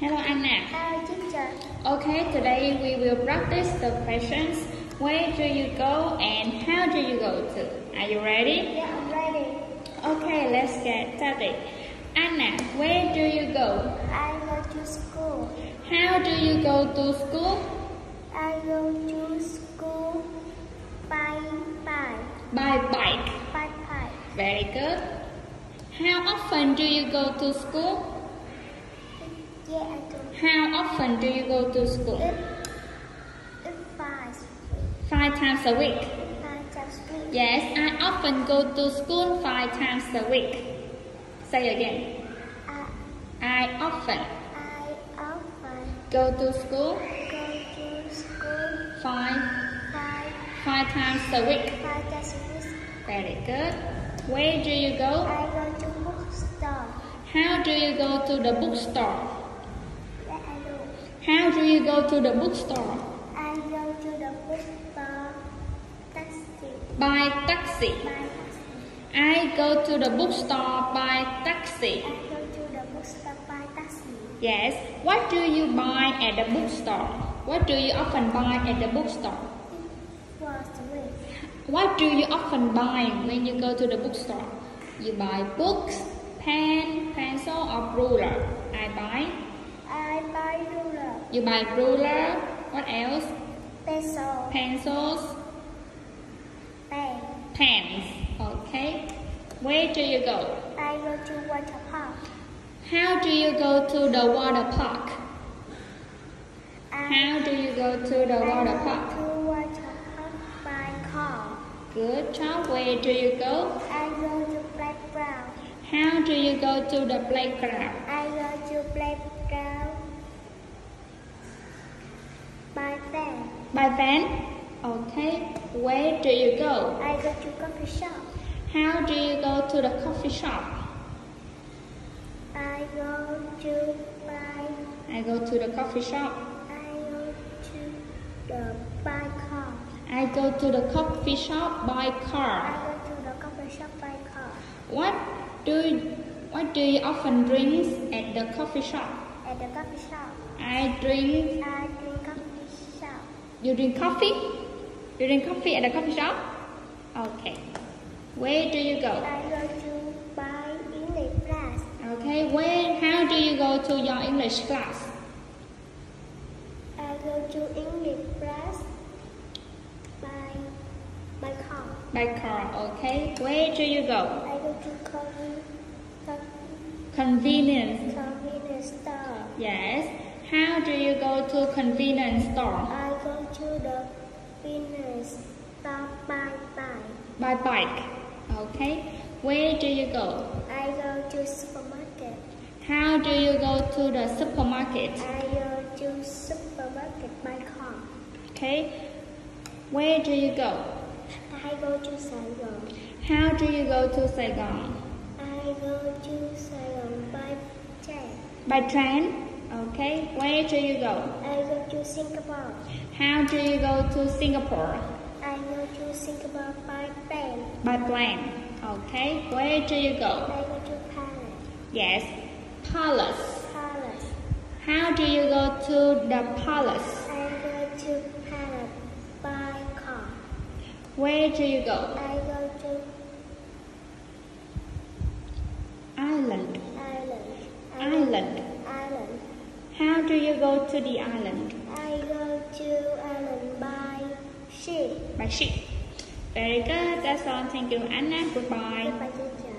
Hello Anna. Hello teacher. Okay, today we will practice the questions. Where do you go and how do you go to? Are you ready? Yeah, I'm ready. Okay, let's get started. Anna, where do you go? I go to school. How do you go to school? I go to school by bike. By bike. By bike. Very good. How often do you go to school? Yeah, I do. How often do you go to school? It's 5 times a week. 5 times a week. Yes, I often go to school 5 times a week. Say again. I often go to school go to school 5 times a week. 5 times a week. Very good. Where do you go? I go to bookstore. How do you go to the bookstore? Yeah, I do. How do you go to the bookstore? I go to the bookstore taxi. By taxi. By taxi. I go to the bookstore by taxi. I go to the bookstore by taxi. Yes. What do you buy at the bookstore? What do you often buy at the bookstore? What do you often buy when you go to the bookstore? You buy books, pen, pencil, or ruler. I buy ruler. You buy ruler. What else? Pencil. Pencils. Pen. Pens. Okay. Where do you go? I go to water park. How do you go to the water park? How do you go to the water park? I go to water park by car. Good job. Where do you go? I go to playground. How do you go to the playground? I go to playground by van. By van? Okay. Where do you go? I go to coffee shop. How do you go to the coffee shop? I go to the coffee shop. by car. I go to the coffee shop by car. I go to the coffee shop by car. What do you often drink at the coffee shop? At the coffee shop. I drink coffee shop. You drink coffee? You drink coffee at the coffee shop? Okay. Where do you go? I go to buy English class. Okay. How do you go to your English class? I go to English class by car. By car. Okay. Where do you go? I go to Convenience. convenience store. Yes. How do you go to convenience store? I go to the convenience store by bike. By bike. Okay. Where do you go? I go to supermarket. How do you go to the supermarket? I go to supermarket by car. Okay. Where do you go? I go to Saigon. How do you go to Saigon? I go to Saigon by train. By train? Okay. Where do you go? I go to Singapore. How do you go to Singapore? I go to Singapore by plane. By plane. Okay. Where do you go? I go to Paris. Yes. Palace. Palace. How do you go to the palace? I go to Paris by car. Where do you go? I go to Island. Island. How do you go to the island? I go to island by ship. By ship. Very good. That's all. Thank you, Anna. Goodbye. Goodbye, teacher.